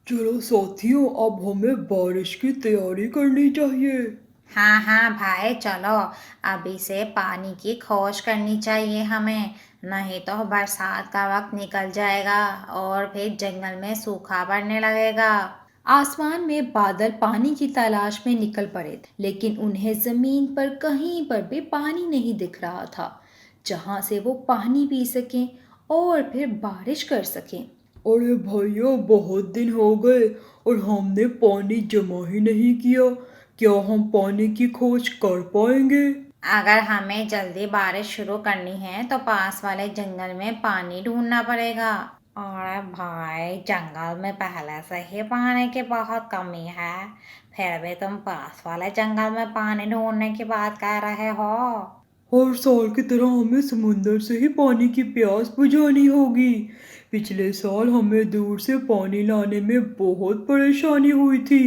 चलो साथियों, अब हमें बारिश की तैयारी करनी चाहिए। हाँ हाँ भाई चलो। अभी से पानी की खोज करनी चाहिए हमें। नहीं तो बरसात का वक्त निकल जाएगा और फिर जंगल में सूखा पड़ने लगेगा। आसमान में बादल पानी की तलाश में निकल पड़े थे, लेकिन उन्हें जमीन पर कहीं पर भी पानी नहीं दिख रहा था जहां से वो पानी पी सकें और फिर बारिश कर सकें। अरे भैया, बहुत दिन हो गए और हमने पानी जमा ही नहीं किया। क्या हम पानी की खोज कर पाएंगे? अगर हमें जल्दी बारिश शुरू करनी है तो पास वाले जंगल में पानी ढूंढना पड़ेगा। और भाई जंगल में पहले से ही पानी की बहुत कमी है। फिर भी तुम पास वाले जंगल में पानी ढूंढने की बात कर रहे हो। हर साल की तरह हमें समुंदर से ही पानी की प्यास बुझानी होगी। पिछले साल हमें दूर से पानी लाने में बहुत परेशानी हुई थी।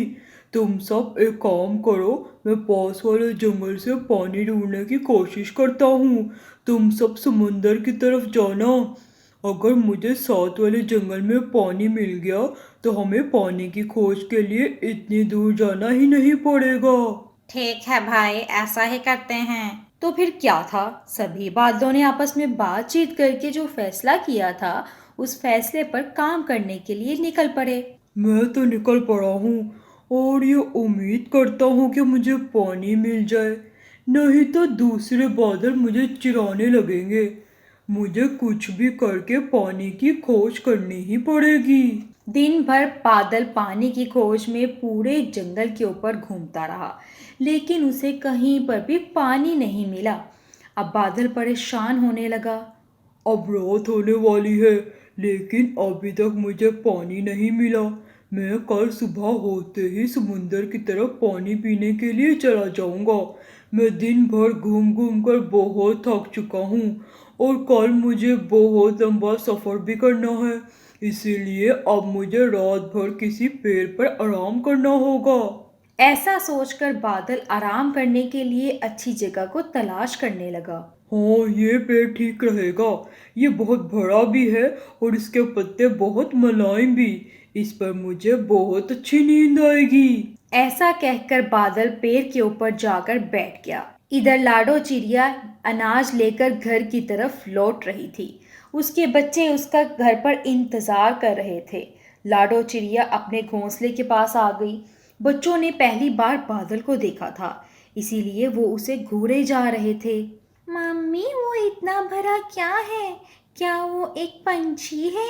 तुम सब एक काम करो, मैं पास वाले जंगल से पानी ढूंढने की कोशिश करता हूँ। तुम सब समुंदर की तरफ जाना। अगर मुझे साथ वाले जंगल में पानी मिल गया तो हमें पानी की खोज के लिए इतनी दूर जाना ही नहीं पड़ेगा। ठीक है भाई, ऐसा ही करते हैं। तो फिर क्या था, सभी बादलों ने आपस में बातचीत करके जो फैसला किया था उस फैसले पर काम करने के लिए निकल पड़े। मैं तो निकल पड़ा हूँ और ये उम्मीद करता हूँ कि मुझे पानी मिल जाए, नहीं तो दूसरे बादल मुझे चिढ़ाने लगेंगे। मुझे कुछ भी करके पानी की खोज करनी ही पड़ेगी। दिन भर बादल पानी की खोज में पूरे जंगल के ऊपर घूमता रहा, लेकिन उसे कहीं पर भी पानी नहीं मिला। अब बादल परेशान होने लगा। अब रात होने वाली है, लेकिन अभी तक मुझे पानी नहीं मिला। मैं कल सुबह होते ही समुंदर की तरफ पानी पीने के लिए चला जाऊंगा। मैं दिन भर घूम घूम कर बहुत थक चुका हूँ और कल मुझे बहुत लंबा सफ़र भी करना है। इसीलिए अब मुझे रात भर किसी पेड़ पर आराम करना होगा। ऐसा सोचकर बादल आराम करने के लिए अच्छी जगह को तलाश करने लगा। हाँ, ये पेड़ ठीक रहेगा। ये बहुत बड़ा भी है और इसके पत्ते बहुत मुलायम भी। इस पर मुझे बहुत अच्छी नींद आएगी। ऐसा कहकर बादल पेड़ के ऊपर जाकर बैठ गया। इधर लाडो चिड़िया अनाज लेकर घर की तरफ लौट रही थी। उसके बच्चे उसका घर पर इंतजार कर रहे थे। लाडो चिड़िया अपने घोंसले के पास आ गई। बच्चों ने पहली बार बादल को देखा था, इसीलिए वो उसे घूरे जा रहे थे। मम्मी, वो इतना भरा क्या है? क्या वो एक पंछी है?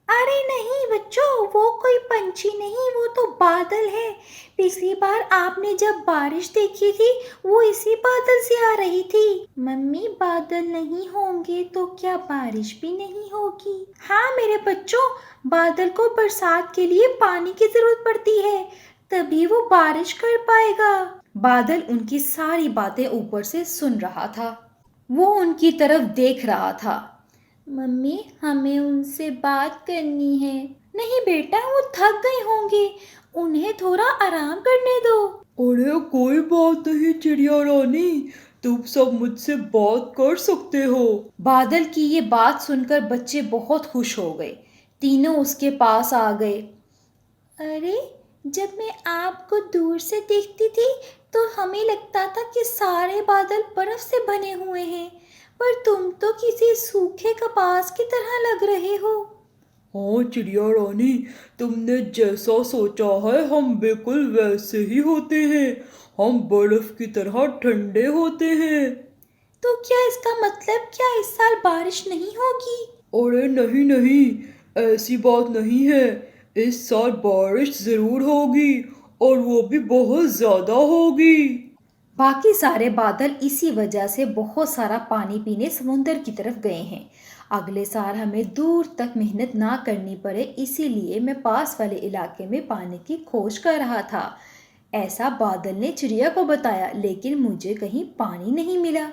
अरे नहीं बच्चों, वो कोई पंछी नहीं, वो तो बादल है। पिछली बार आपने जब बारिश देखी थी वो इसी बादल से आ रही थी। मम्मी, बादल नहीं होंगे तो क्या बारिश भी नहीं होगी? हाँ मेरे बच्चों, बादल को बरसात के लिए पानी की जरूरत पड़ती है, तभी वो बारिश कर पाएगा। बादल उनकी सारी बातें ऊपर से सुन रहा था। वो उनकी तरफ देख रहा था। मम्मी, हमें उनसे बात करनी है। नहीं बेटा, वो थक गए होंगे, उन्हें थोड़ा आराम करने दो। अरे कोई बात नहीं चिड़िया रानी, तुम सब मुझसे बात कर सकते हो। बादल की ये बात सुनकर बच्चे बहुत खुश हो गए। तीनों उसके पास आ गए। अरे, जब मैं आपको दूर से देखती थी तो हमें लगता था कि सारे बादल बर्फ से बने हुए हैं, पर तुम तो किसी सूखे कपास की तरह लग रहे हो। हाँ चिड़िया रानी, तुमने जैसा सोचा है हम बिल्कुल वैसे ही होते हैं। हम बर्फ की तरह ठंडे होते हैं। तो क्या इसका मतलब, क्या इस साल बारिश नहीं होगी? अरे नहीं नहीं, ऐसी बात नहीं है। इस साल बारिश जरूर होगी और वो भी बहुत ज्यादा होगी। बाकी सारे बादल इसी वजह से बहुत सारा पानी पीने समुंदर की तरफ गए हैं। अगले साल हमें दूर तक मेहनत ना करनी पड़े, इसीलिए मैं पास वाले इलाके में पानी की खोज कर रहा था। ऐसा बादल ने चिड़िया को बताया, लेकिन मुझे कहीं पानी नहीं मिला।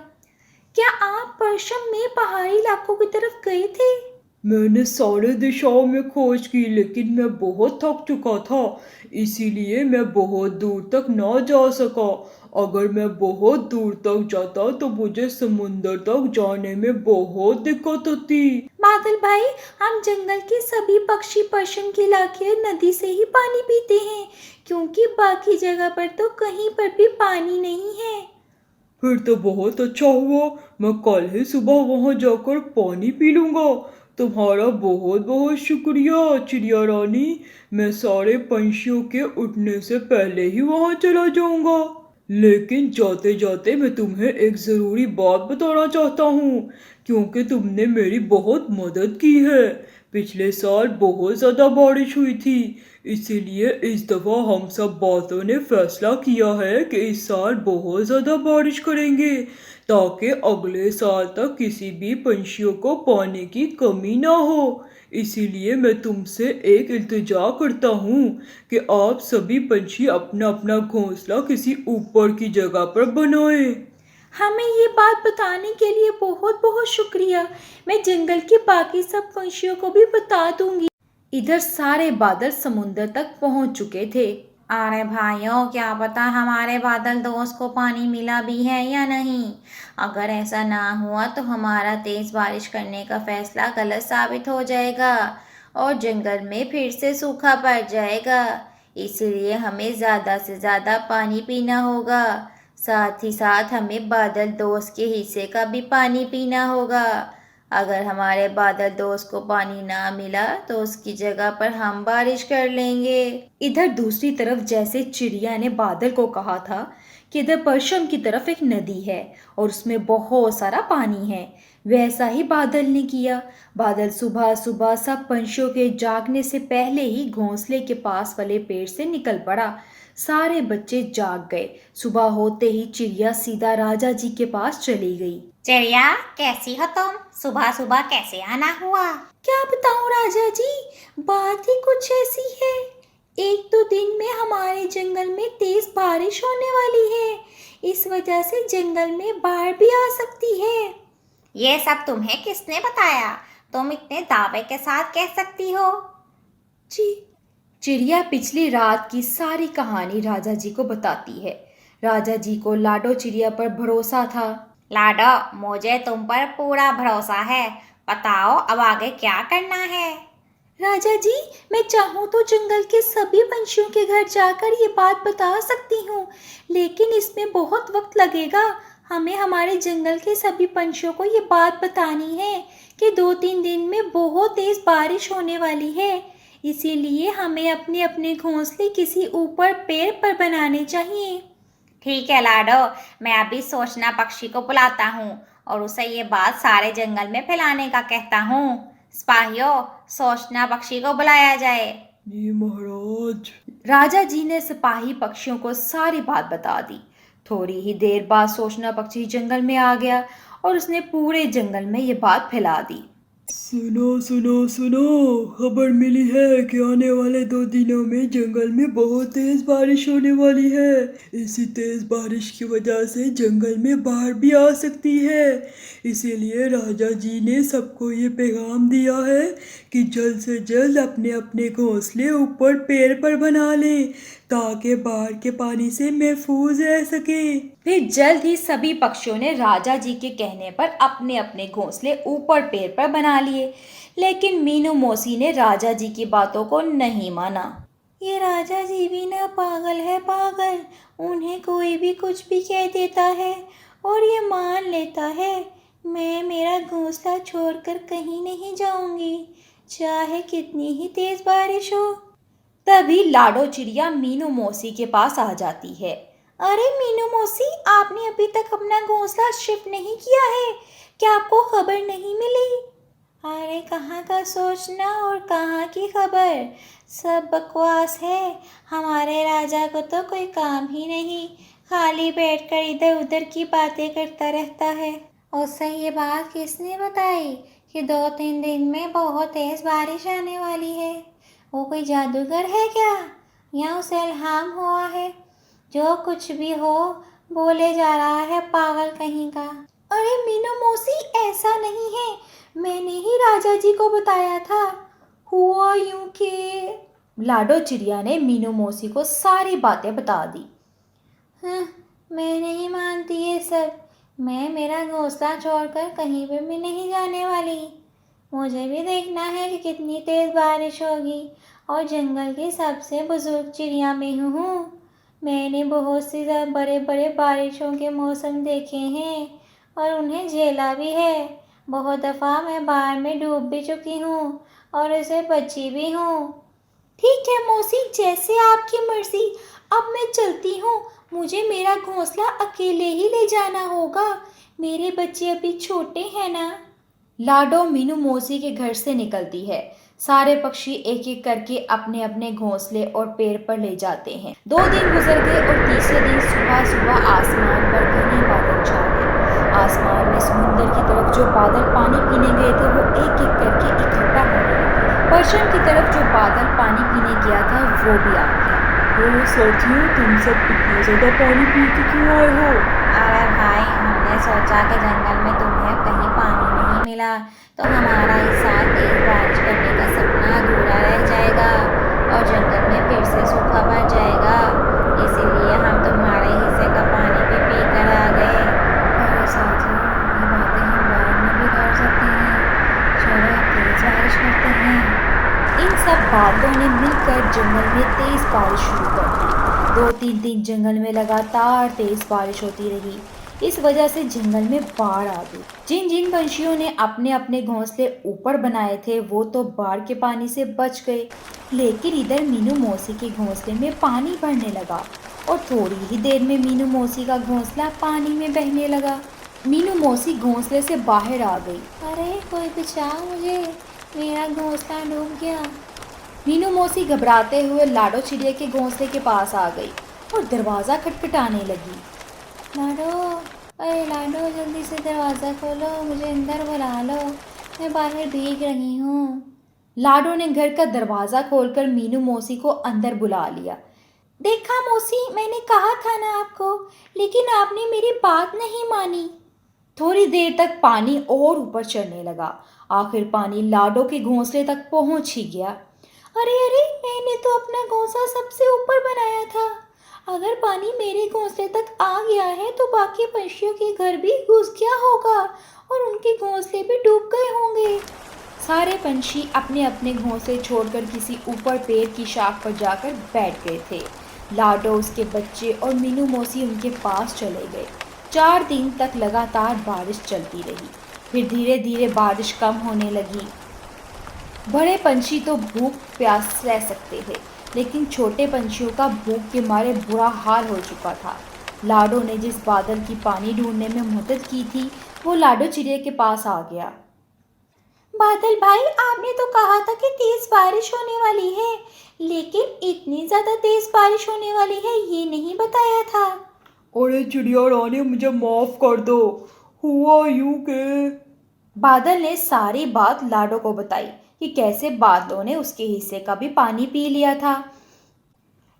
क्या आप परसों में पहाड़ी इलाकों की तरफ गए थे? मैंने सारे दिशाओं में खोज की, लेकिन मैं बहुत थक चुका था, इसीलिए मैं बहुत दूर तक ना जा सका। अगर मैं बहुत दूर तक जाता तो मुझे समुंदर तक जाने में बहुत दिक्कत होती। बादल भाई, हम जंगल के सभी पक्षी पशु के इलाके नदी से ही पानी पीते हैं, क्योंकि बाकी जगह पर तो कहीं पर भी पानी नहीं है। फिर तो बहुत अच्छा हुआ, मैं कल ही सुबह वहां जाकर पानी पी लूंगा। तुम्हारा बहुत बहुत शुक्रिया चिड़िया रानी। मैं सारे पंछियों के उठने से पहले ही वहां चला जाऊंगा। लेकिन जाते जाते मैं तुम्हें एक ज़रूरी बात बताना चाहता हूँ, क्योंकि तुमने मेरी बहुत मदद की है। पिछले साल बहुत ज़्यादा बारिश हुई थी, इसीलिए इस दफ़ा हम सब बातों ने फैसला किया है कि इस साल बहुत ज़्यादा बारिश करेंगे, ताकि अगले साल तक किसी भी पंछियों को पानी की कमी ना हो। इसीलिए मैं तुमसे एक इल्तिजा करता हूँ कि आप सभी पंछी अपना अपना घोंसला किसी ऊपर की जगह पर बनाएं। हमें ये बात बताने के लिए बहुत बहुत शुक्रिया। मैं जंगल के बाकी सब पंछियों को भी बता दूंगी। इधर सारे बादल समुंदर तक पहुंच चुके थे। अरे भाइयों, क्या पता हमारे बादल दोस्त को पानी मिला भी है या नहीं। अगर ऐसा ना हुआ तो हमारा तेज बारिश करने का फैसला गलत साबित हो जाएगा और जंगल में फिर से सूखा पड़ जाएगा। इसीलिए हमें ज़्यादा से ज़्यादा पानी पीना होगा। साथ ही साथ हमें बादल दोस्त के हिस्से का भी पानी पीना होगा। अगर हमारे बादल दोस्त को पानी ना मिला तो उसकी जगह पर हम बारिश कर लेंगे। इधर दूसरी तरफ जैसे चिड़िया ने बादल को कहा था कि इधर पश्चिम की तरफ एक नदी है और उसमें बहुत सारा पानी है, वैसा ही बादल ने किया। बादल सुबह सुबह सब पंछियों के जागने से पहले ही घोंसले के पास वाले पेड़ से निकल पड़ा। सारे बच्चे जाग गए। सुबह होते ही चिड़िया सीधा राजा जी के पास चली गई। चिड़िया, कैसी हो तुम? सुबह सुबह कैसे आना हुआ? क्या बताऊं राजा जी, बात ही कुछ ऐसी है। एक दो दिन में हमारे जंगल में तेज बारिश होने वाली है। इस वजह से जंगल में बाढ़ भी आ सकती है। ये सब तुम्हें किसने बताया? तुम इतने दावे के साथ कह सकती हो? जी, चिड़िया पिछली रात की सारी कहानी राजा जी को बताती है। राजा जी को लाडो चिड़िया पर भरोसा था। लाडो, मुझे तुम पर पूरा भरोसा है। बताओ अब आगे क्या करना है? राजा जी, मैं चाहूँ तो जंगल के सभी पंछियों के घर जाकर ये बात बता सकती हूँ, लेकिन इसमें बहुत वक्त लगेगा। हमें हमारे जंगल के सभी पंछियों को ये बात बतानी है कि 2-3 दिन में बहुत तेज बारिश होने वाली है। इसीलिए हमें अपने अपने घोंसले किसी ऊपर पेड़ पर बनाने चाहिए। ठीक है लाडो, मैं अभी सोचना पक्षी को बुलाता हूँ और उसे ये बात सारे जंगल में फैलाने का कहता हूँ। सिपाहियों, सोचना पक्षी को बुलाया जाए। जी महाराज। राजा जी ने सिपाही पक्षियों को सारी बात बता दी। थोड़ी ही देर बाद सोचना पक्षी जंगल में आ गया और उसने पूरे जंगल में ये बात फैला दी। सुनो सुनो सुनो, खबर मिली है कि आने वाले 2 दिनों में जंगल में बहुत तेज बारिश होने वाली है। इसी तेज बारिश की वजह से जंगल में बाढ़ भी आ सकती है। इसीलिए राजा जी ने सबको ये पैगाम दिया है कि जल्द से जल्द अपने अपने घोंसले ऊपर पेड़ पर बना लें, ताकि बाढ़ के पानी से महफूज रह सके। फिर जल्द ही सभी पक्षियों ने राजा जी के कहने पर अपने अपने घोंसले ऊपर पेड़ पर बना लिए, लेकिन मीनू मौसी ने राजा जी की बातों को नहीं माना। ये राजा जी भी ना पागल है पागल, उन्हें कोई भी कुछ भी कह देता है और ये मान लेता है। मैं मेरा घोंसला छोड़कर कहीं नहीं जाऊंगी, चाहे कितनी ही तेज बारिश हो। तभी लाडो चिड़िया मीनू मौसी के पास आ जाती है। अरे मीनू मौसी, आपने अभी तक अपना घोंसला शिफ्ट नहीं किया है, क्या आपको खबर नहीं मिली? अरे कहाँ का सोचना और कहाँ की खबर, सब बकवास है। हमारे राजा को तो कोई काम ही नहीं, खाली बैठकर इधर उधर की बातें करता रहता है। उसे ये बात किसने बताई कि 2-3 दिन में बहुत तेज बारिश आने वाली है? वो कोई जादूगर है क्या, या उसे इल्हाम हुआ है? जो कुछ भी हो बोले जा रहा है, पागल कहीं का। अरे मीनू मौसी, ऐसा नहीं है, मैंने ही राजा जी को बताया था। हुआ यूं कि लाडो चिड़िया ने मीनू मौसी को सारी बातें बता दी। मैं नहीं मानती ये सब। मैं मेरा घोंसला छोड़कर कहीं पर भी नहीं जाने वाली। मुझे भी देखना है कि कितनी तेज़ बारिश होगी। और जंगल की सबसे बुजुर्ग चिड़िया मैं हूँ। मैंने बहुत सी बड़े बड़े बारिशों के मौसम देखे हैं और उन्हें झेला भी है। बहुत दफ़ा मैं बाढ़ में डूब भी चुकी हूँ और उसे बची भी हूँ। ठीक है मौसी, जैसे आपकी मर्जी। अब मैं चलती हूँ। मुझे मेरा घोंसला अकेले ही ले जाना होगा। मेरे बच्चे अभी छोटे हैं ना। लाडो मीनू मौसी के घर से निकलती है। सारे पक्षी एक एक करके अपने अपने घोंसले और पेड़ पर ले जाते हैं। 2 दिन गुजर गए और तीसरे दिन सुबह सुबह आसमान पर घने बादल छा गए। आसमान में समुंदर की तरफ जो बादल पानी पीने गए थे वो एक एक करके इकट्ठा होने लगे। पश्चिम की तरफ जो बादल पानी पीने गया था वो भी आ गया। अरे साथियों, तुम सब इतना ज़्यादा पानी पी के क्यों आए हो? अरे भाई, हमने सोचा कि जंगल में तुम्हें कहीं पानी नहीं मिला तो हमारा इस साल तेज बारिश करने का सपना अधूरा रह जाएगा और जंगल में फिर से सूखा पड़ जाएगा। इसीलिए हम तुम्हारे हिस्से का पानी भी पी कर आ गए। अरे साथियों, ये बातें हम बाद में भी कर सकते हैं। चलो तेज बारिश करते हैं। इन सब बातों ने मिलकर जंगल में तेज बारिश शुरू कर दी। 2-3 दिन जंगल में लगातार तेज बारिश होती रही। इस वजह से जंगल में बाढ़ आ गई। जिन जिन पंछियों ने अपने अपने घोंसले ऊपर बनाए थे वो तो बाढ़ के पानी से बच गए, लेकिन इधर मीनू मौसी के घोंसले में पानी भरने लगा और थोड़ी ही देर में मीनू मौसी का घोंसला पानी में बहने लगा। मीनू मौसी घोंसले से बाहर आ गई। अरे कोई बचाओ मुझे, मेरा घोंसला डूब गया। मीनू मौसी घबराते हुए लाडो चिड़िया के घोंसले के पास आ गई और दरवाज़ा खटखटाने लगी। लाडो, अरे लाडो, जल्दी से दरवाज़ा खोलो, मुझे अंदर बुला लो, मैं बाहर भीग रही हूँ। लाडो ने घर का दरवाज़ा खोलकर मीनू मौसी को अंदर बुला लिया। देखा मौसी, मैंने कहा था ना आपको, लेकिन आपने मेरी बात नहीं मानी। थोड़ी देर तक पानी और ऊपर चढ़ने लगा। आखिर पानी लाडो के घोंसले तक पहुंच ही गया। अरे अरे, मैंने तो अपना घोंसला सबसे ऊपर बनाया था। अगर पानी मेरे घोंसले तक आ गया है तो बाकी पंछियों के घर भी घुस गया होगा और उनके घोंसले भी डूब गए होंगे। सारे पंछी अपने अपने घोंसले छोड़कर किसी ऊपर पेड़ की शाख पर जाकर बैठ गए थे। लाडो, उसके बच्चे और मीनू मौसी उनके पास चले गए। 4 दिन तक लगातार बारिश चलती रही। फिर धीरे धीरे बारिश कम होने लगी। बड़े पंछी तो भूख प्यास रह सकते थे, लेकिन छोटे पंछियों का भूख के मारे बुरा हाल हो चुका था। लाडो ने जिस बादल की पानी ढूंढने में मदद की थी वो लाडो चिड़िया के पास आ गया। बादल भाई, आपने तो कहा था कि तेज बारिश होने वाली है, लेकिन इतनी ज़्यादा तेज बारिश होने वाली है ये नहीं बताया था। अरे चिड़िया रानी, मुझे माफ़ कर दो। हुआ यूं के बादल ने सारी बात लाडो को बताई कि कैसे बादलों ने उसके हिस्से का भी पानी पी लिया था।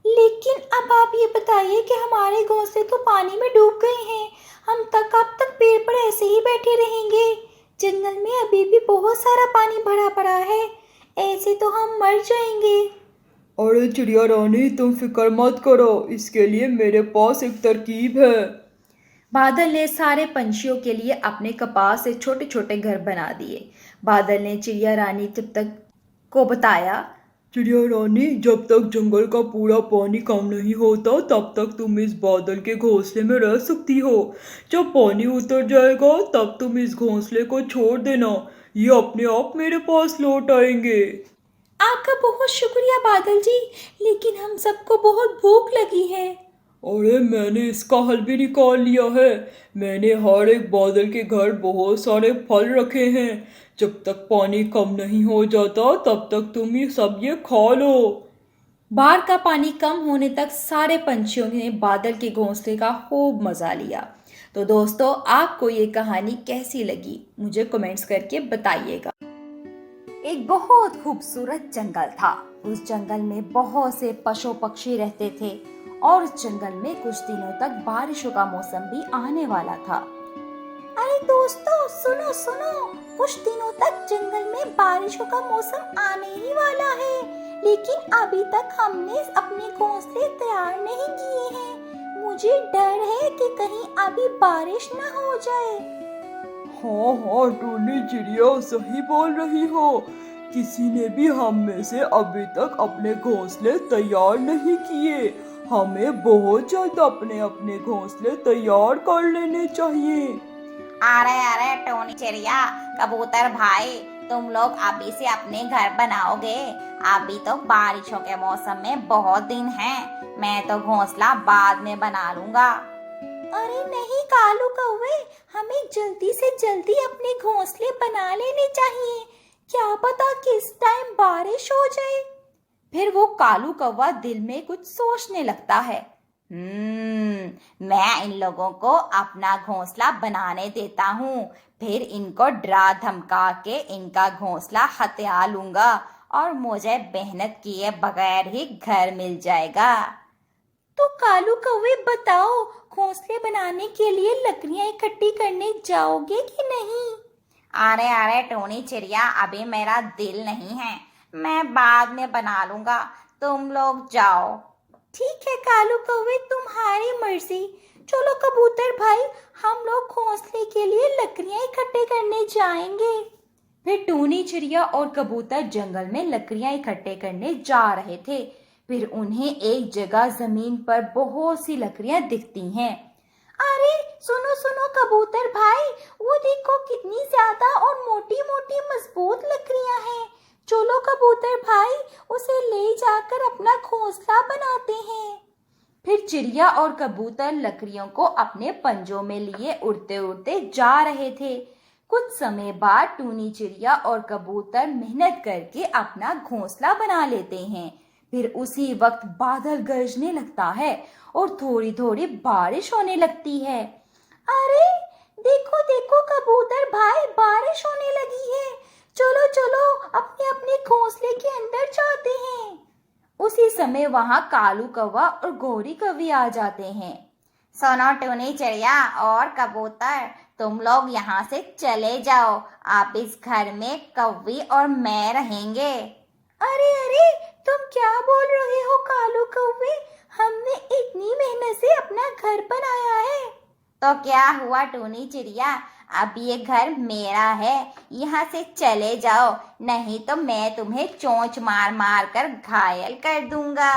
लेकिन अब आप ये बताइए कि हमारे घोंसले तो पानी में डूब गए हैं। हम कब तक पेड़ पर ऐसे ही बैठे रहेंगे? जंगल में अभी भी बहुत सारा पानी भरा पड़ा है, ऐसे तो हम मर जाएंगे। अरे चिड़िया रानी, तुम फिक्र मत करो, इसके लिए मेरे पास एक तरकीब है। बादल ने सारे पंछियों के लिए अपने कपास से छोटे छोटे घर बना दिए। बादल ने चिड़िया रानी तब तक को बताया। चिड़िया रानी, जब तक जंगल का पूरा पानी कम नहीं होता तब तक तुम इस बादल के घोंसले में रह सकती हो। जब पानी उतर जाएगा तब तुम इस घोंसले को छोड़ देना, ये अपने आप मेरे पास लौट आएंगे। आपका बहुत शुक्रिया बादल जी, लेकिन हम सबको बहुत भूख लगी है। अरे मैंने इसका हल भी निकाल लिया है। मैंने हर एक बादल के घर बहुत सारे फल रखे हैं। जब तक पानी कम नहीं हो जाता तब तक तुम ये खा लो। बाढ़ का पानी कम होने तक सारे पंछियों ने बादल के घोंसले का खूब मजा लिया। तो दोस्तों, आपको ये कहानी कैसी लगी मुझे कमेंट्स करके बताइएगा। एक बहुत खूबसूरत जंगल था। उस जंगल में बहुत से पशु पक्षी रहते थे और उस जंगल में कुछ दिनों तक बारिशों का मौसम भी आने वाला था। अरे दोस्तों, सुनो सुनो, कुछ दिनों तक जंगल में बारिशों का मौसम आने ही वाला है, लेकिन अभी तक हमने अपने घोंसले तैयार नहीं किए हैं। मुझे डर है कि कहीं अभी बारिश न हो जाए। हाँ हाँ टूनी चिड़िया, सही बोल रही हो। किसी ने भी हम में से अभी तक अपने घोंसले तैयार नहीं किए। हमें बहुत जल्द अपने अपने घोंसले तैयार कर लेने चाहिए। अरे अरे टोनी चिड़िया, कबूतर भाई, तुम लोग अभी से अपने घर बनाओगे? अभी तो बारिशों के मौसम में बहुत दिन हैं। मैं तो घोंसला बाद में बना लूंगा। अरे नहीं कालू कौवे, हमें जल्दी से जल्दी अपने घोंसले बना लेने चाहिए। क्या पता किस टाइम बारिश हो जाए। फिर वो कालू कौवा दिल में कुछ सोचने लगता है। मैं इन लोगों को अपना घोंसला बनाने देता हूँ, फिर इनको डरा धमका के इनका घोंसला हथिया लूंगा और मुझे मेहनत किए बगैर ही घर मिल जाएगा। तो कालू कौवे बताओ, घोंसले बनाने के लिए लकड़ियां इकट्ठी करने जाओगे कि नहीं? अरे अरे टोनी चिड़िया, अभी मेरा दिल नहीं है, मैं बाद में बना लूंगा, तुम लोग जाओ। ठीक है कालू कौवे, तुम्हारी मर्जी। चलो कबूतर भाई, हम लोग घोंसले के लिए लकड़ियां इकट्ठे करने जाएंगे। फिर टूनी चिड़िया और कबूतर जंगल में लकड़ियां इकट्ठे करने जा रहे थे। फिर उन्हें एक जगह जमीन पर बहुत सी लकड़ियां दिखती हैं। अरे सुनो सुनो कबूतर भाई, वो देखो कितनी ज्यादा और मोटी मोटी मजबूत लकड़ियां हैं। चलो कबूतर भाई, उसे ले जाकर अपना घोंसला बनाते हैं। फिर चिड़िया और कबूतर लकड़ियों को अपने पंजों में लिए उड़ते उड़ते जा रहे थे। कुछ समय बाद टूनी चिड़िया और कबूतर मेहनत करके अपना घोंसला बना लेते हैं। फिर उसी वक्त बादल गरजने लगता है और थोड़ी थोड़ी बारिश होने लगती है। अरे देखो देखो कबूतर भाई, बारिश होने लगी है। चलो चलो अपने अपने घोंसले के अंदर जाते हैं। उसी समय वहां कालू कौवा और गौरी कौवी आ जाते हैं। सुनो टूनी चिड़िया और कबूतर, तुम लोग यहाँ से चले जाओ, आप इस घर में कौवी और मैं रहेंगे। अरे अरे, तुम क्या बोल रहे हो कालू कौवे? हमने इतनी मेहनत से अपना घर बनाया है। तो क्या हुआ टूनी चिड़िया, अब ये घर मेरा है, यहाँ से चले जाओ, नहीं तो मैं तुम्हें चोंच मार मार कर घायल कर दूंगा।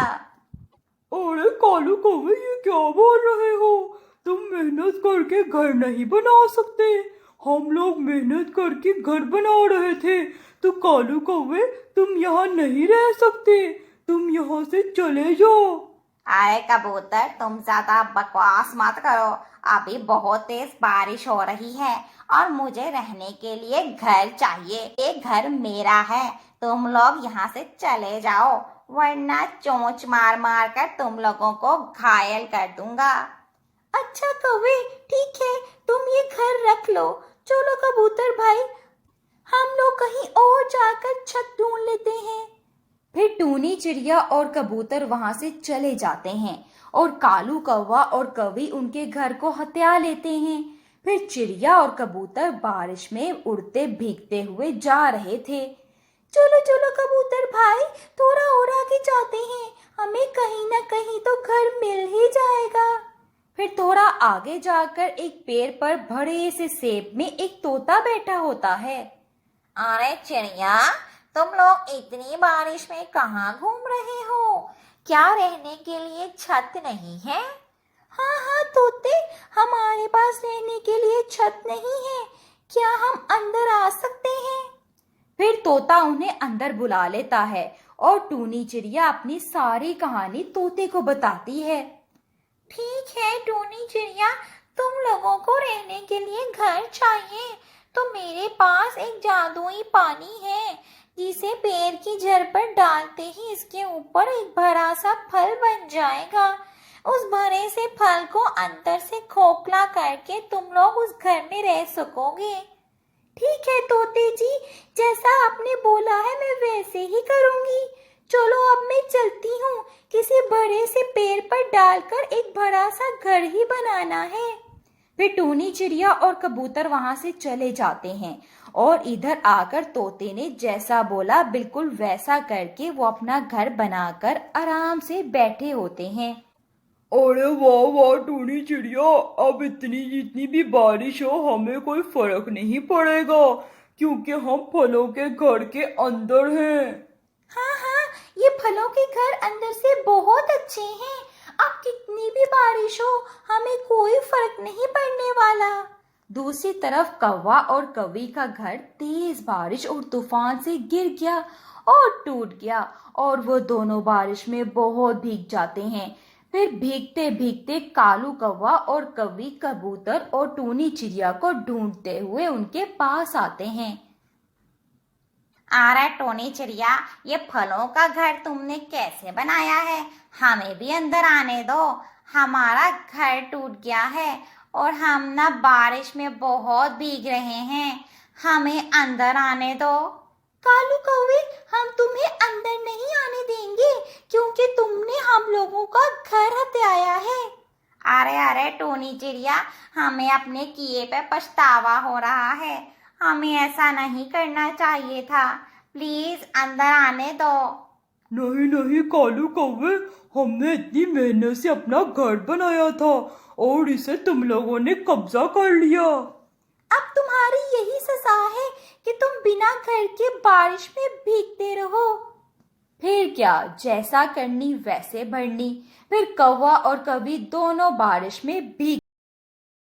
अरे कालू कौवे, ये क्या बोल रहे हो? तुम मेहनत करके घर नहीं बना सकते। हम लोग मेहनत करके घर बना रहे थे, तो कालू कौवे तुम यहाँ नहीं रह सकते। तुम यहाँ से चले जाओ। अरे कबूतर, तुम ज्यादा बकवास मत करो, अभी बहुत तेज बारिश हो रही है और मुझे रहने के लिए घर चाहिए। ये घर मेरा है, तुम लोग यहाँ से चले जाओ, वरना चोंच मार मार कर तुम लोगों को घायल कर दूंगा। अच्छा कौवे, ठीक है, तुम ये घर रख लो। चलो कबूतर भाई, हम लोग कहीं और जाकर छत ढूंढ लेते हैं। फिर टूनी चिड़िया और कबूतर वहां से चले जाते हैं और कालू कौवा और कौवी उनके घर को हथिया लेते हैं। फिर चिड़िया और कबूतर बारिश में उड़ते भीगते हुए जा रहे थे। चलो चलो कबूतर भाई, थोड़ा और आगे जाते हैं, हमें कहीं ना कहीं तो घर मिल ही जाएगा। फिर थोड़ा आगे जाकर एक पेड़ पर बड़े से सेब में एक तोता बैठा होता है। अरे चिड़िया, तुम लोग इतनी बारिश में कहाँ घूम रहे हो? क्या रहने के लिए छत नहीं है? हाँ हाँ तोते, हमारे पास रहने के लिए छत नहीं है, क्या हम अंदर आ सकते हैं? फिर तोता उन्हें अंदर बुला लेता है और टूनी चिड़िया अपनी सारी कहानी तोते को बताती है। ठीक है टूनी चिड़िया, तुम लोगों को रहने के लिए घर चाहिए, तो मेरे पास एक जादुई पानी है, जिसे पेड़ की जड़ पर डालते ही इसके ऊपर एक बड़ा सा फल बन जाएगा। उस भरे से फल को अंदर से खोखला करके तुम लोग उस घर में रह सकोगे। ठीक है तोते जी, जैसा आपने बोला है मैं वैसे ही करूंगी। चलो अब मैं चलती हूँ, किसी बड़े से पेड़ पर डालकर एक बड़ा सा घर ही बनाना है। फिर टूनी चिड़िया और कबूतर वहां से चले जाते हैं और इधर आकर तोते ने जैसा बोला बिल्कुल वैसा करके वो अपना घर बनाकर आराम से बैठे होते हैं। अरे वाह वाह टूनी चिड़िया, अब इतनी जितनी भी बारिश हो हमें कोई फर्क नहीं पड़ेगा, क्योंकि हम फलों के घर के अंदर हैं। हाँ हाँ, ये फलों के घर अंदर से बहुत अच्छे हैं। अब कितनी भी बारिश हो हमें कोई फर्क नहीं पड़ने वाला। दूसरी तरफ कौवा और कौवी का घर तेज बारिश और तूफान से गिर गया और टूट गया और वो दोनों बारिश में बहुत भीग जाते हैं। फिर भीगते भीगते कालू कौवा और कौवी कबूतर और टूनी चिड़िया को ढूंढते हुए उनके पास आते हैं। अरे टोनी चिड़िया, ये फलों का घर तुमने कैसे बनाया है? हमें भी अंदर आने दो। हमारा घर टूट गया है और हम ना बारिश में बहुत भीग रहे हैं। हमें अंदर आने दो। कालू कौवे, हम तुम्हें अंदर नहीं आने देंगे क्योंकि तुमने हम लोगों का घर हत्याया है। अरे अरे टोनी चिड़िया, हमें अपने किए पे पछतावा हो रहा है। हमें ऐसा नहीं करना चाहिए था। प्लीज अंदर आने दो। नहीं नहीं कालू कौवे, हमने इतनी मेहनत से अपना घर बनाया था और इसे तुम लोगों ने कब्जा कर लिया। अब तुम्हारी यही सजा है कि तुम बिना घर के बारिश में भीगते रहो। फिर क्या, जैसा करनी वैसे भरनी। फिर कौवा और कौवी दोनों बारिश में भीग